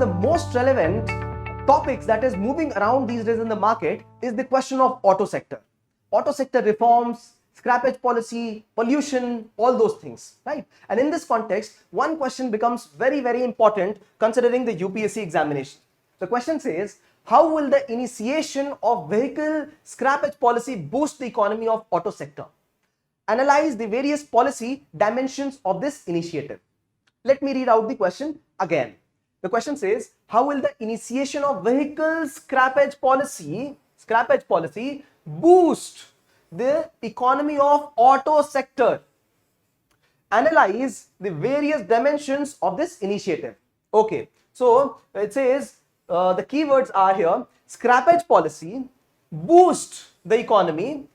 of the most relevant topics that is moving around these days in the market is the question of auto sector. Auto sector reforms, scrappage policy, pollution, all those things, right? And in this context, one question becomes very, very important considering the UPSC examination. The question says, how will the initiation of vehicle scrappage policy boost the economy of auto sector? Analyze the various policy dimensions of this initiative. Let me read out the question again. The question says, how will the initiation of vehicle scrappage policy boost the economy of auto sector? Analyze the various dimensions of this initiative. Okay, so it says the keywords are here: scrappage policy, boost the economy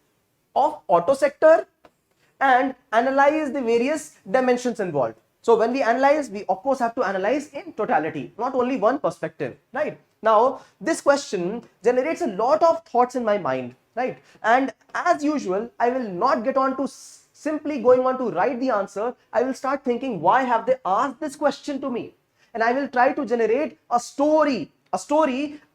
of auto sector, and analyze the various dimensions involved. So when we analyze, we of course have to analyze in totality, not only one perspective, right? Now, this question generates a lot of thoughts in my mind, right? And as usual, I will not get on to simply going on to write the answer. I will start thinking, why have they asked this question to me? And I will try to generate a story,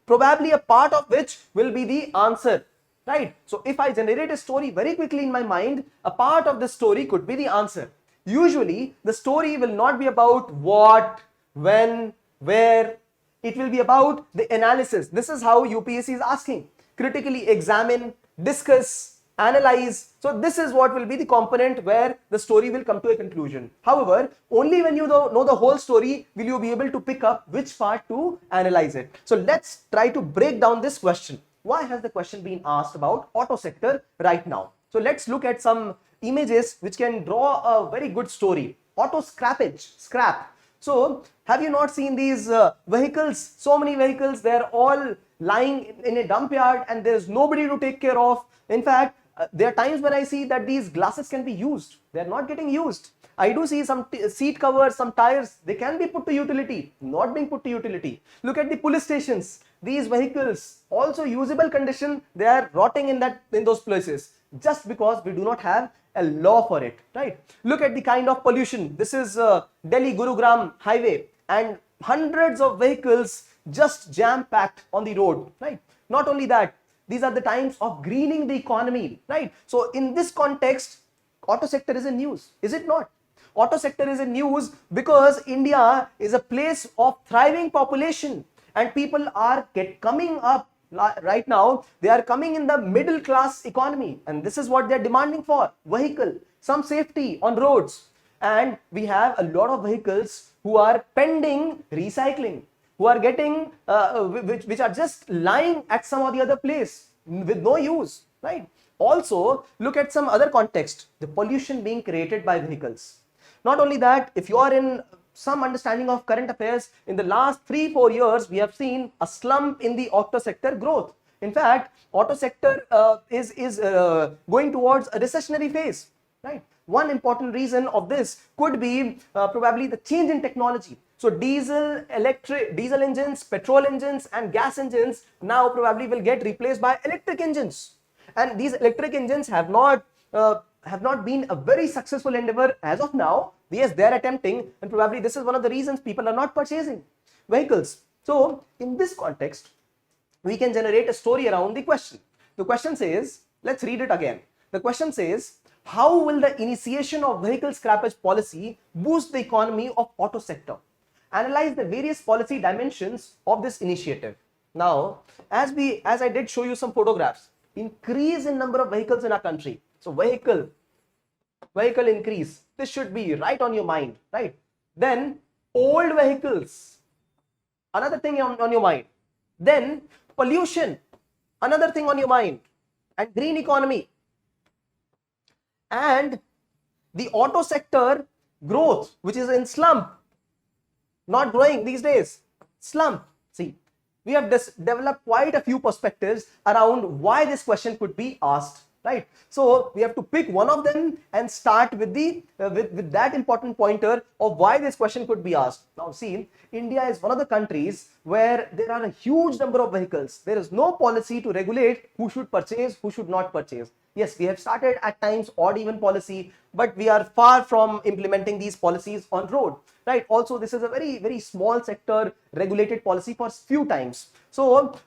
probably a part of which will be the answer, right? So if I generate a story very quickly in my mind, a part of the story could be the answer. Usually, the story will not be about what, when, where. It will be about the analysis. This is how UPSC is asking. Critically examine, discuss, analyze. So this is what will be the component where the story will come to a conclusion. However, only when you know the whole story will you be able to pick up which part to analyze it. So let's try to break down this question. Why has the question been asked about auto sector right now? So let's look at some images which can draw a very good story. Auto scrappage, scrap. So have you not seen these vehicles? So many vehicles, they're all lying in a dump yard and there's nobody to take care of. In fact, there are times when I see that these glasses can be used. They're not getting used. I do see some seat covers, some tires, they can be put to utility, not being put to utility. Look at the police stations. These vehicles, also usable condition, they are rotting in those places just because we do not have a law for it, right? Look at the kind of pollution. This is Delhi Gurugram highway and hundreds of vehicles just jam-packed on the road, right? Not only that, these are the times of greening the economy, right? So in this context, auto sector is in news, is it not? Auto sector is in news because India is a place of thriving population and people are coming up. Right now, they are coming in the middle class economy and this is what they are demanding for: vehicle, some safety on roads. And we have a lot of vehicles who are pending recycling, who are getting, which are just lying at some or the other place with no use, right? Also, look at some other context, the pollution being created by vehicles. Not only that, if you are in some understanding of current affairs, in the last 3-4 years, we have seen a slump in the auto sector growth. In fact, auto sector is going towards a recessionary phase, right? One important reason of this could be probably the change in technology. So diesel engines, petrol engines and gas engines now probably will get replaced by electric engines. And these electric engines have not been a very successful endeavor as of now. Yes, they are attempting, and probably this is one of the reasons people are not purchasing vehicles. So in this context, we can generate a story around the question. The question says, let's read it again. The question says, how will the initiation of vehicle scrappage policy boost the economy of auto sector? Analyze the various policy dimensions of this initiative. Now, as I did show you some photographs, increase in number of vehicles in our country. So vehicle increase, this should be right on your mind, right? Then old vehicles, another thing on your mind. Then pollution, another thing on your mind. And green economy. And the auto sector growth, which is in slump, not growing these days, slump. See, we have developed quite a few perspectives around why this question could be asked, right? So we have to pick one of them and start with with that important pointer of why this question could be asked. Now see, India is one of the countries where there are a huge number of vehicles. There is no policy to regulate who should purchase, who should not purchase. Yes, we have started at times odd even policy, but we are far from implementing these policies on road, right? Also, this is a very small sector regulated policy for few times. So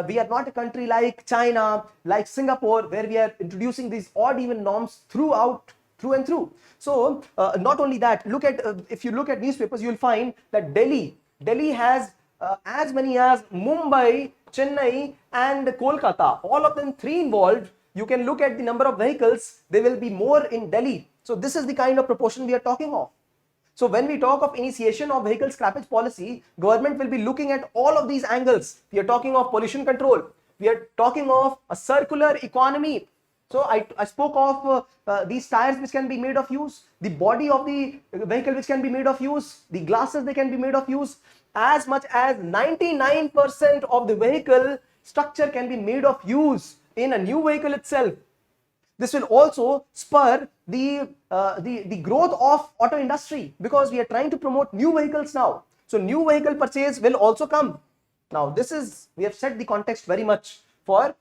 we are not a country like China, like Singapore, where we are introducing these odd even norms through and through. So not only that, look at if you look at newspapers, you will find that Delhi has as many as Mumbai, Chennai, and Kolkata, all of them three involved. You can look at the number of vehicles, they will be more in Delhi. So this is the kind of proportion we are talking of. So when we talk of initiation of vehicle scrappage policy, government will be looking at all of these angles. We are talking of pollution control. We are talking of a circular economy. So I spoke of these tires which can be made of use, the body of the vehicle which can be made of use, the glasses they can be made of use. As much as 99% of the vehicle structure can be made of use in a new vehicle itself. This will also spur the growth of auto industry, because we are trying to promote new vehicles now. So new vehicle purchase will also come. Now this is, we have set the context very much for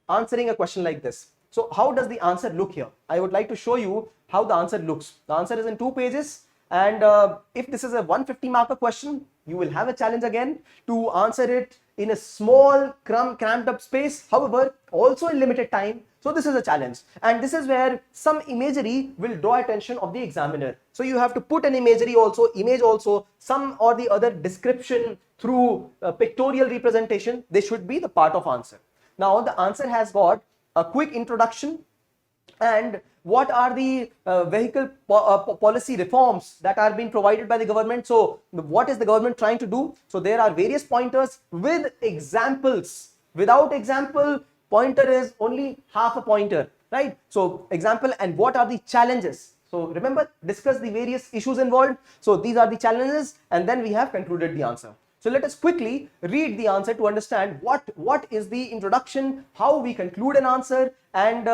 answering a question like this. So how does the answer look here? I would like to show you how the answer looks. The answer is in 2 pages. And if this is a 150 marker question, you will have a challenge again to answer it in a small cramped up space, however also in limited time. So this is a challenge, and this is where some imagery will draw attention of the examiner. So you have to put an image also, some or the other description through pictorial representation. They should be the part of answer. Now the answer has got a quick introduction and what are the vehicle policy reforms that are being provided by the government. So what is the government trying to do? So there are various pointers with examples. Without example, pointer is only half a pointer, right? So example, and what are the challenges? So remember, discuss the various issues involved. So these are the challenges, and then we have concluded the answer. So let us quickly read the answer to understand what is the introduction, how we conclude an answer, and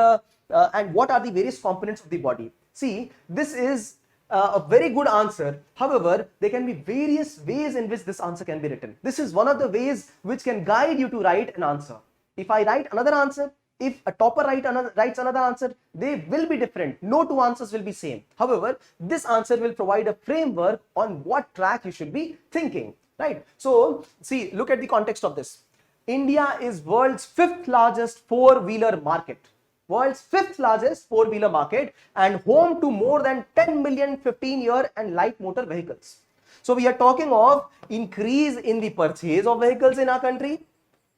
what are the various components of the body. See, this is a very good answer. However, there can be various ways in which this answer can be written. This is one of the ways which can guide you to write an answer. If I write another answer, if a topper writes another answer, they will be different. No two answers will be same. However, this answer will provide a framework on what track you should be thinking, right? So, see, look at the context of this. India is world's 5th largest four-wheeler market. World's 5th largest four-wheeler market, and home to more than 10 million 15-year and light motor vehicles. So we are talking of increase in the purchase of vehicles in our country,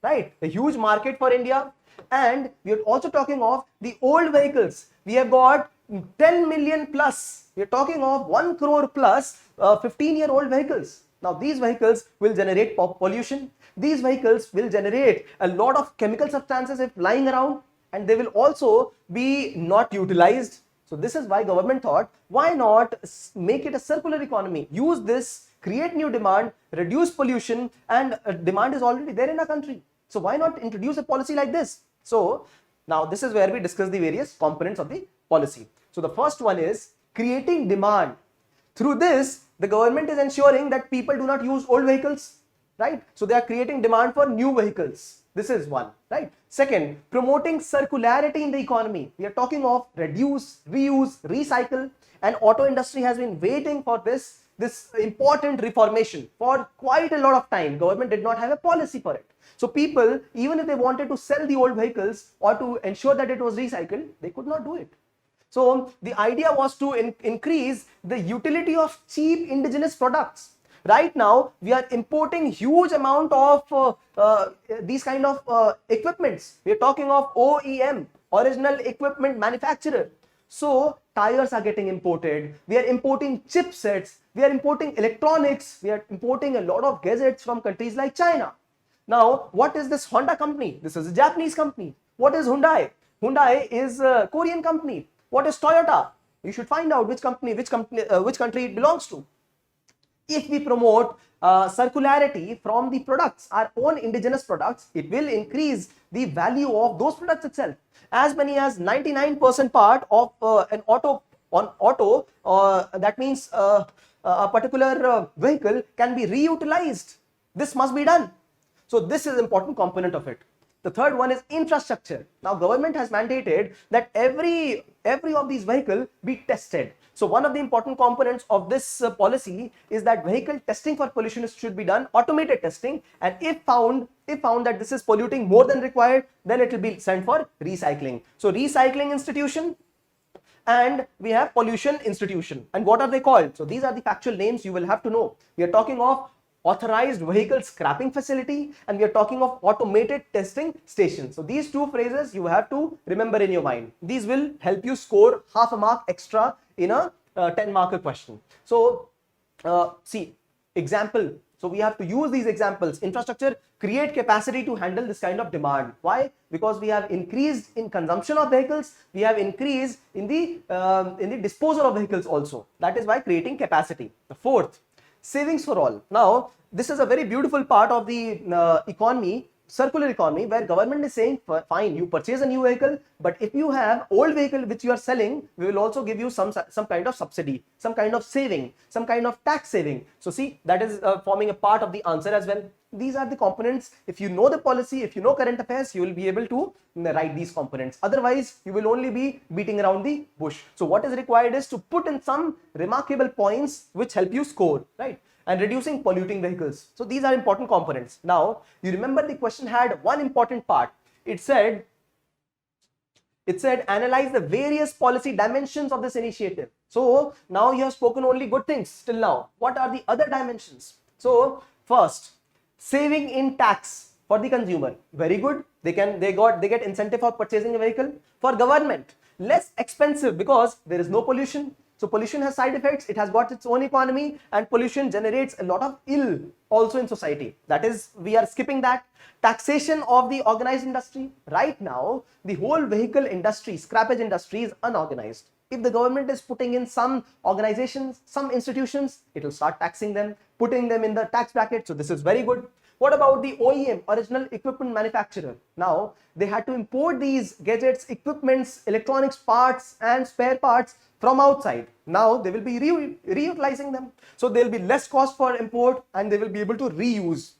right? A huge market for India. And we are also talking of the old vehicles. We have got 10 million plus. We are talking of 1 crore plus 15-year-old vehicles. Now these vehicles will generate pollution. These vehicles will generate a lot of chemical substances if lying around, and they will also be not utilized. So this is why government thought, why not make it a circular economy? Use this, create new demand, reduce pollution, and demand is already there in our country. So why not introduce a policy like this? So now this is where we discuss the various components of the policy. So the first one is creating demand. Through this, the government is ensuring that people do not use old vehicles, right? So they are creating demand for new vehicles. This is one, right? Second, promoting circularity in the economy. We are talking of reduce, reuse, recycle, and auto industry has been waiting for this important reformation for quite a lot of time. Government did not have a policy for it. So people, even if they wanted to sell the old vehicles or to ensure that it was recycled, they could not do it. So the idea was to increase the utility of cheap indigenous products. Right now, we are importing huge amount of these kind of equipments. We are talking of OEM, original equipment manufacturer. So tires are getting imported. We are importing chipsets. We are importing electronics. We are importing a lot of gadgets from countries like China. Now, what is this Honda company? This is a Japanese company. What is Hyundai? Hyundai is a Korean company. What is Toyota? You should find out which country it belongs to. If we promote circularity from the products, our own indigenous products, it will increase the value of those products itself. As many as 99% part of an auto, that means a particular vehicle can be reutilized. This must be done. So this is an important component of it. The third one is infrastructure. Now government has mandated that every of these vehicle be tested. So one of the important components of this policy is that vehicle testing for pollution should be done, automated testing, and if found that this is polluting more than required, then it will be sent for recycling. So recycling institution, and we have pollution institution. And what are they called? So these are the factual names you will have to know. We are talking of authorized vehicle scrapping facility, and we are talking of automated testing station. So these two phrases you have to remember in your mind. These will help you score half a mark extra in a 10-marker question. So see, example. So we have to use these examples. Infrastructure create capacity to handle this kind of demand. Why? Because we have increased in consumption of vehicles, we have increased in the disposal of vehicles also. That is why creating capacity. The fourth, savings for all. Now this is a very beautiful part of the economy, circular economy, where government is saying, fine, you purchase a new vehicle, but if you have old vehicle which you are selling, we will also give you some kind of subsidy, some kind of saving, some kind of tax saving. So see, that is forming a part of the answer as well. These are the components. If you know the policy, if you know current affairs, you will be able to write these components. Otherwise, you will only be beating around the bush. So what is required is to put in some remarkable points which help you score, right? And reducing polluting vehicles. So these are important components. Now, you remember the question had one important part. It said analyze the various policy dimensions of this initiative. So now you have spoken only good things till now. What are the other dimensions? So first, saving in tax for the consumer. Very good. They get incentive for purchasing a vehicle. For government, less expensive because there is no pollution. So pollution has side effects, it has got its own economy, and pollution generates a lot of ill also in society. That is, we are skipping that. Taxation of the organized industry. Right now, the whole vehicle industry, scrappage industry is unorganized. If the government is putting in some organizations, some institutions, it will start taxing them, putting them in the tax bracket. So this is very good. What about the OEM, original equipment manufacturer? Now, they had to import these gadgets, equipments, electronics parts and spare parts from outside. Now, they will be reutilizing them. So, there will be less cost for import and they will be able to reuse.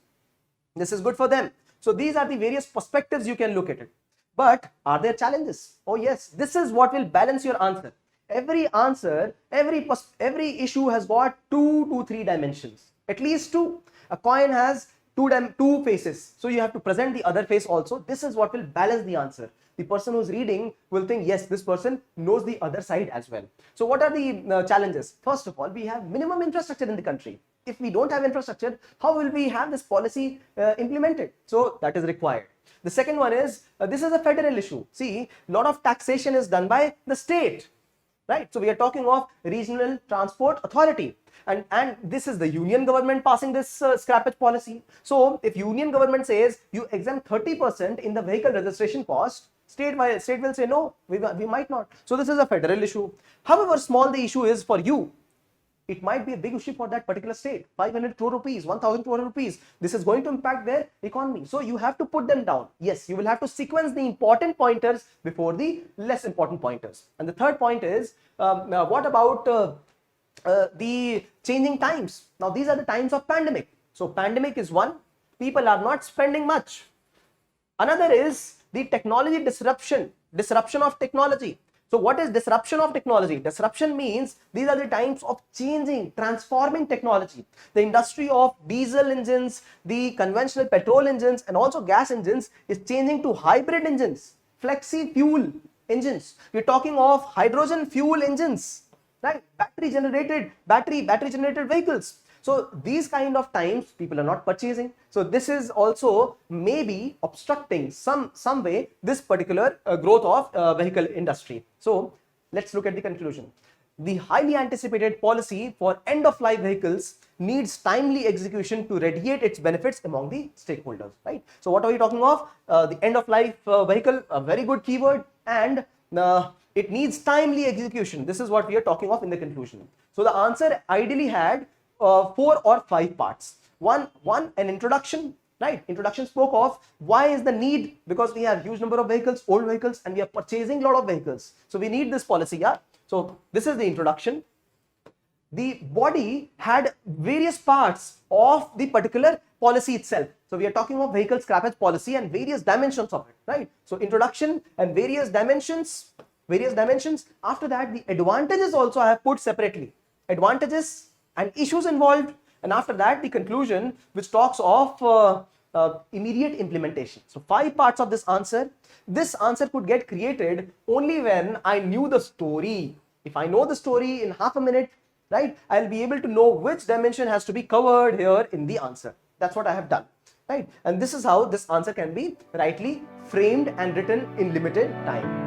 This is good for them. So, these are the various perspectives you can look at it. But are there challenges? Oh yes, this is what will balance your answer. Every answer, every issue has got 2 to 3 dimensions. At least 2. A coin has two faces, so you have to present the other face also. This is what will balance the answer. The person who's reading will think, yes, this person knows the other side as well. So what are the challenges? First of all, we have minimum infrastructure in the country. If we don't have infrastructure, how will we have this policy implemented? So that is required. The second one is, this is a federal issue. See, a lot of taxation is done by the state, right? So we are talking of regional transport authority. And this is the union government passing this scrappage policy. So if union government says you exempt 30% in the vehicle registration cost, state will say no, we might not. So this is a federal issue. However small the issue is for you, it might be a big issue for that particular state. 500 crore rupees, 1000 crore rupees. This is going to impact their economy. So you have to put them down. Yes, you will have to sequence the important pointers before the less important pointers. And the third point is, what about the changing times? Now these are the times of pandemic. So pandemic is one. People are not spending much. Another is the technology disruption of technology. So what is disruption of technology? Disruption means these are the times of changing, transforming technology. The industry of diesel engines, the conventional petrol engines and also gas engines is changing to hybrid engines, flexi fuel engines. We're talking of hydrogen fuel engines, right? Battery generated vehicles. So these kind of times people are not purchasing. So this is also maybe obstructing some way this particular growth of vehicle industry. So let's look at the conclusion. The highly anticipated policy for end-of-life vehicles needs timely execution to radiate its benefits among the stakeholders, right? So what are we talking of? The end-of-life vehicle, a very good keyword, and it needs timely execution. This is what we are talking of in the conclusion. So the answer ideally had 4 or 5 parts. One, an introduction, right? Introduction spoke of why is the need, because we have huge number of vehicles, old vehicles, and we are purchasing a lot of vehicles. So we need this policy, yeah? So this is the introduction. the body had various parts of the particular policy itself. So we are talking of vehicle scrappage policy and various dimensions of it, right? So introduction and various dimensions. After that, the advantages also I have put separately, advantages and issues involved, and after that the conclusion, which talks of immediate implementation. So 5 parts of this answer. This answer could get created only when I knew the story. If I know the story in half a minute, right, I'll be able to know which dimension has to be covered here in the answer. That's what I have done, right? And this is how this answer can be rightly framed and written in limited time.